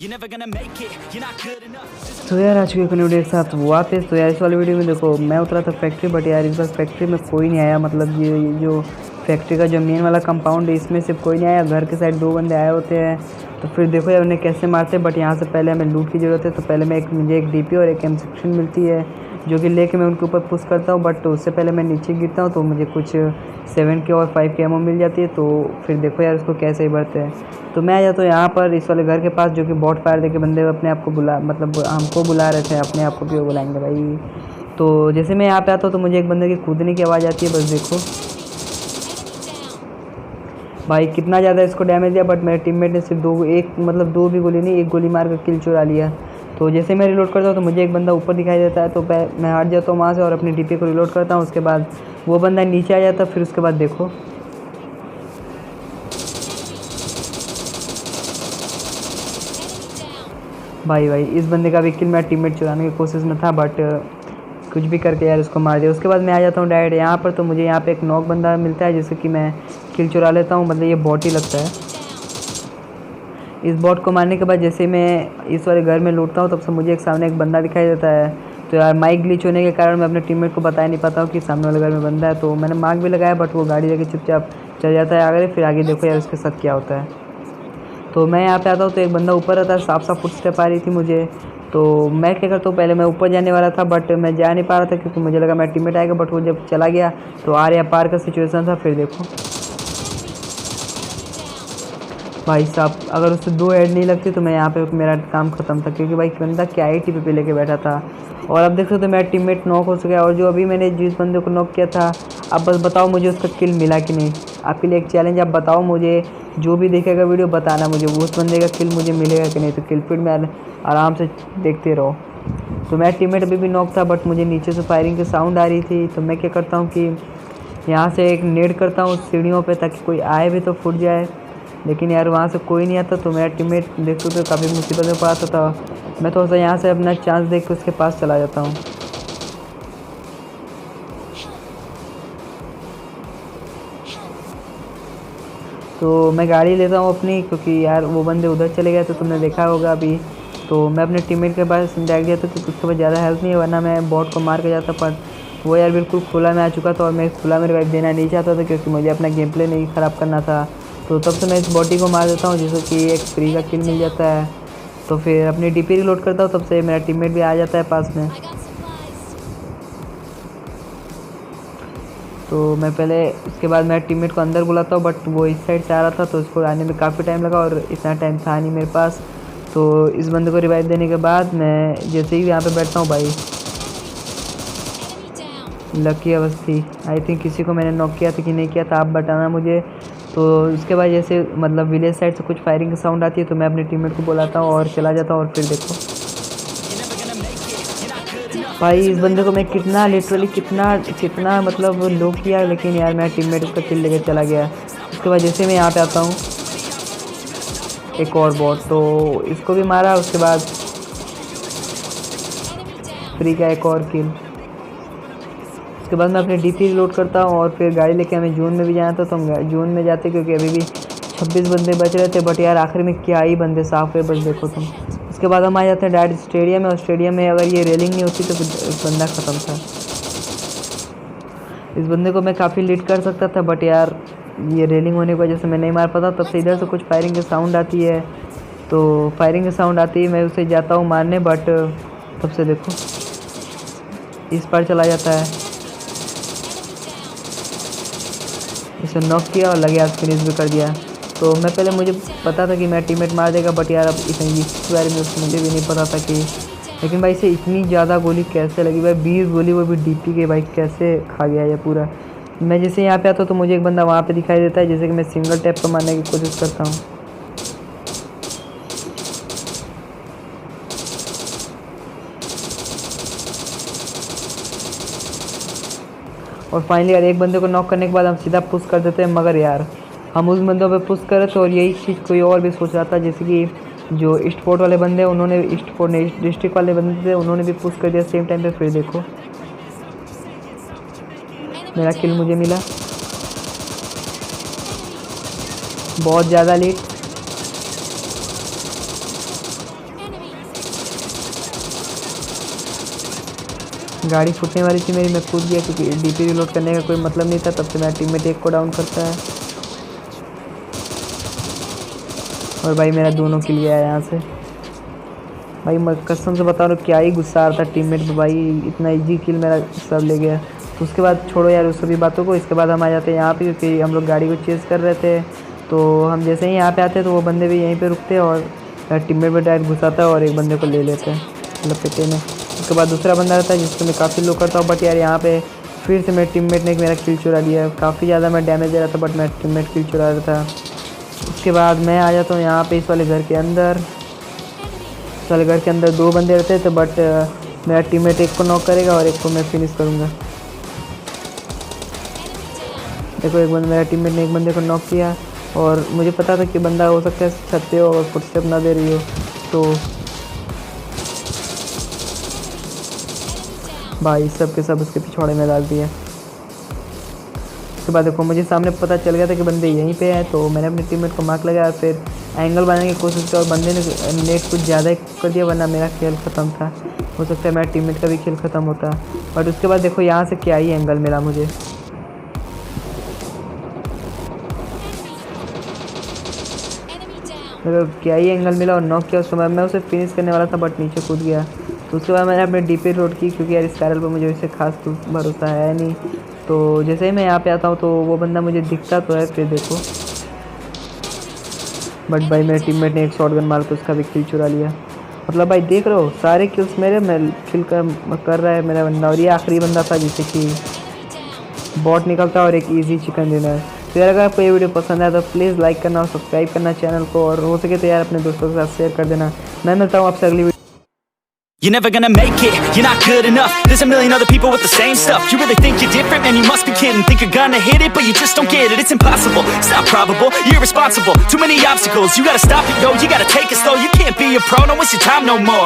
तो यार आज की वीडियो के साथ वापस। तो यार इस वाली वीडियो में देखो मैं उतरा था फैक्ट्री, बट यार इस बार फैक्ट्री में कोई नहीं आया। मतलब ये जो फैक्ट्री का जो मेन वाला कंपाउंड है इसमें सिर्फ कोई नहीं आया। घर के साइड 2 बंदे आए होते हैं। तो फिर देखो यार उन्हें कैसे मारते हैं। बट यहाँ से पहले हमें लूट की ज़रूरत है। तो पहले मुझे एक डीपी और एक M16 मिलती है, जो कि लेके मैं उनके ऊपर पुश करता हूँ। बट उससे पहले मैं नीचे गिरता हूँ तो मुझे कुछ 7K और 5K एमओ मिल जाती है। तो फिर देखो यार उसको कैसे ही बढ़ते हैं। तो मैं आ जाता हूँ यहाँ पर इस वाले घर के पास, जो कि बॉट फायर देके बंदे अपने आप को हमको बुला रहे थे। अपने आप को क्यों बुलाएंगे भाई। तो जैसे मैं यहाँ पे आता हूँ तो मुझे एक बंदे की कूदने की आवाज़ आती है। बस देखो भाई कितना ज़्यादा इसको डैमेज दिया। बट मेरे टीममेट ने सिर्फ दो भी गोली नहीं, एक गोली मार कर किल चुरा लिया। तो जैसे मैं रिलोड करता हूँ तो मुझे एक बंदा ऊपर दिखाई देता है। तो मैं हट जाता हूँ वहाँ से और अपनी डीपी को रिलोड करता हूँ। उसके बाद वो बंदा नीचे आ जाता है। फिर उसके बाद देखो भाई इस बंदे का भी किल मेरा टीममेट चुराने की कोशिश में था, बट कुछ भी करके यार उसको मार दिया। उसके बाद मैं आ जाता हूँ डायरेक्ट यहाँ पर। तो मुझे यहाँ पे एक नॉक बंदा मिलता है जिससे कि मैं किल चुरा लेता हूँ। मतलब ये बॉट ही लगता है। इस बॉट को मारने के बाद जैसे मैं इस वाले घर में लूटता हूँ तब से मुझे सामने एक बंदा दिखाई देता है। तो यार माइक ग्लिच होने के कारण मैं अपने टीममेट को बता नहीं पाता हूँ कि सामने वाले घर में बंदा है। तो मैंने मार्क भी लगाया, बट वो गाड़ी लेके चुपचाप चल जाता है आगे। फिर आगे देखो यार उसके साथ क्या होता है। तो मैं यहाँ पे आता हूँ तो एक बंदा ऊपर रहता है। साफ फुटस्टेप आ रही थी मुझे। तो मैं क्या करता हूँ, पहले मैं ऊपर जाने वाला था बट मैं जा नहीं पा रहा था क्योंकि मुझे लगा मेरा टीममेट आएगा। बट वो जब चला गया तो आर या पार का सिचुएशन था। फिर देखो भाई साहब, अगर उससे 2 हेड नहीं लगती तो मैं यहाँ पे मेरा काम ख़त्म था, क्योंकि भाई बंदा क्या ही टीपी पे लेके बैठा था। और अब देख सकते हो मेरा टीममेट नॉक हो चुका है। और जो अभी मैंने जिस बंदे को नॉक किया था, अब बस बताओ मुझे उसका किल मिला कि नहीं। आपके लिए एक चैलेंज, आप बताओ मुझे, जो भी देखेगा वीडियो बताना मुझे उस बंदे का किल मुझे मिलेगा कि नहीं। तो किल फीड में आराम से देखते रहो। तो मेरा टीममेट अभी भी नॉक था, बट मुझे नीचे से फायरिंग की साउंड आ रही थी। तो मैं क्या करता हूँ कि यहाँ से एक नेड करता हूँ सीढ़ियों पे, ताकि कोई आए भी तो फूट जाए। लेकिन यार वहाँ से कोई नहीं आता। तो मेरा टीममेट देख सकते हो काफ़ी मुसीबत में पड़ा था। मैं थोड़ा सा यहाँ से अपना चांस देख के उसके पास चला जाता हूँ। तो मैं गाड़ी लेता हूँ अपनी, क्योंकि यार वो बंदे उधर चले गए तो तुमने देखा होगा अभी। तो मैं अपने टीममेट के पास डायरेक्ट गया था क्योंकि उसके पास ज़्यादा हेल्प नहीं है, वरना मैं बॉट को मार के जाता। पर वो यार बिल्कुल खुला में आ चुका था और मैं खुला में रिवाइव देना नहीं चाहता था, क्योंकि मुझे अपना गेम प्ले नहीं ख़राब करना था। तो तब से मैं इस बॉडी को मार देता हूँ जिससे कि एक फ्री का किल मिल जाता है। तो फिर अपनी डीपी रिलोड करता हूँ, तब से मेरा टीममेट भी आ जाता है पास में। तो मैं पहले उसके बाद मेरे टीममेट को अंदर बुलाता हूँ, बट वो इस साइड से आ रहा था तो उसको आने में काफ़ी टाइम लगा और इतना टाइम था नहीं मेरे पास। तो इस बंदे को रिवाइव देने के बाद मैं जैसे ही यहाँ पे बैठता हूँ भाई, लकी अवस्थी, आई थिंक किसी को मैंने नॉक किया था कि नहीं किया था, आप बताना मुझे। तो उसके बाद जैसे मतलब विलेज साइड से कुछ फायरिंग की साउंड आती है तो मैं अपने टीममेट को बुलाता हूँ और चला जाता हूँ। और फिर देखो भाई इस बंदे को मैं कितना लिटरली कितना मतलब लो किया, लेकिन यार मेरा टीममेट उसका किल लेकर चला गया। उसके बाद जैसे मैं यहाँ पे आता हूँ एक और बॉट, तो इसको भी मारा। उसके बाद फ्री का एक और किल। उसके बाद मैं अपनी डीपी रिलोड करता हूँ और फिर गाड़ी लेके हमें जून में भी जाना था। तो हम जून में जाते क्योंकि अभी भी 26 बंदे बच रहे थे। बट यार आखिर में क्या ही बंदे साफ है, बस देखो तुम। उसके बाद हम आ जाते हैं डायरेक्ट स्टेडियम में, और स्टेडियम में अगर ये रेलिंग नहीं होती तो बंदा ख़त्म था। इस बंदे को मैं काफ़ी लीड कर सकता था, बट यार ये रेलिंग होने की वजह से मैं नहीं मार पाता। तब से इधर से कुछ फायरिंग की साउंड आती है। तो फायरिंग की साउंड आती है, मैं उसे जाता हूँ मारने, बट तब से देखो इस पर चला जाता है। इसे नॉक किया और लगे हाथ फिनिश भी कर दिया। तो मैं पहले मुझे पता था कि मेरा टीममेट मार देगा, बट यार अब इस बारे में मुझे भी नहीं पता था कि, लेकिन भाई इसे इतनी ज़्यादा गोली कैसे लगी भाई, 20 गोली, वो भी डीपी के, भाई कैसे खा गया ये पूरा। मैं जैसे यहाँ पे आता हूँ तो मुझे एक बंदा वहाँ पे दिखाई देता है, जैसे कि मैं सिंगल टैप पर मारने की कोशिश करता हूँ। और फाइनली यार एक बंदे को नॉक करने के बाद हम सीधा पुश कर देते हैं। मगर यार हम उस बंदों पे पुश करे थे और यही चीज़ कोई और भी सोच रहा था, जैसे कि जो ईस्ट फोर्ट वाले बंदे उन्होंने ईस्ट फोर्ट नहीं डिस्ट्रिक्ट वाले बंदे थे, उन्होंने भी पुश कर दिया सेम टाइम पे। फिर देखो मेरा किल मुझे मिला, बहुत ज़्यादा लेट। गाड़ी फूटने वाली थी मेरी, मैं कूद गया क्योंकि डीपी रिलोड करने का कोई मतलब नहीं था। तब से मेरा टीममेट एक को डाउन करता है और भाई मेरा दोनों किल गया है यहाँ से। भाई मैं कसम से बता रहा हूँ क्या ही गुस्सा आ रहा था टीममेट पे, भाई इतना इजी किल मेरा सब ले गया। तो उसके बाद छोड़ो यार उस सभी बातों को, इसके बाद हम आ जाते हैं यहाँ पे क्योंकि हम लोग गाड़ी को चेज़ कर रहे थे। तो हम जैसे ही यहाँ पे आते तो वो बंदे भी यहीं पे रुकते और टीममेट पे डायरेक्ट घुसाता है और एक बंदे को ले लेते हैं लपेटे में। उसके बाद दूसरा बंदा रहता है जिसको मैं काफ़ी लो करता हूँ, बट यार यहाँ पे फिर से मेरे टीममेट ने मेरा किल चुरा लिया। काफ़ी ज़्यादा मैं डैमेज दे रहा था बट मेरा टीममेट किल चुरा रहा था। उसके बाद मैं आ जाता हूँ यहाँ पे इस वाले घर के अंदर। इस वाले घर के अंदर दो बंदे रहते थे बट मेरा टीममेट एक को नॉक करेगा और एक को मैं फिनिश करूँगा। देखो एक बंदा, मेरा टीममेट ने एक बंदे को नॉक किया और मुझे पता था कि बंदा हो सकता है छत पे हो और फुटस्टेप ना दे रही हो। तो भाई सब के सब उसके पिछवाड़े में डाल दिया। उसके बाद देखो मुझे सामने पता चल गया था कि बंदे यहीं पे हैं, तो मैंने अपने टीममेट को मार्क लगाया, फिर एंगल बनाने की कोशिश की और बंदे ने नेट कुछ ज़्यादा ही कर दिया वरना मेरा खेल ख़त्म था। हो सकता है मेरा टीममेट का भी खेल ख़त्म होता। बट उसके बाद देखो यहाँ से क्या ही एंगल मिला मुझे। क्या ही एंगल मिला और नॉक किया। उस समय मैं उसे फिनिश करने वाला था बट नीचे कूद गया। तो उसके बाद मैंने अपने डीपी रोड की क्योंकि यार इस कैरल पर मुझे वैसे खास तो भरोसा है नहीं। तो जैसे ही मैं यहाँ पे आता हूँ तो वो बंदा मुझे दिखता तो है, फिर देखो बट भाई मेरे टीममेट ने एक शॉटगन मार के उसका भी किल चुरा लिया। मतलब भाई देख रहे हो सारे किल्स मेरे मैं किल कर रहा है मेरा बंदा, और ये आखिरी बंदा था जिसे कि बॉट निकलता और एक ईजी चिकन डिनर। तो यार अगर आपको ये वीडियो पसंद आया तो प्लीज़ लाइक करना और सब्सक्राइब करना चैनल को, और हो सके तो यार अपने दोस्तों के साथ शेयर कर देना। मैं मिलता हूँ आपसे अगली video. You're never gonna make it, you're not good enough. There's a million other people with the same stuff. You really think you're different? Man, you must be kidding. Think you're gonna hit it, but you just don't get it. It's impossible, it's not probable, you're irresponsible. Too many obstacles, you gotta stop it, yo. You gotta take it slow, you can't be a pro, don't waste your time no more.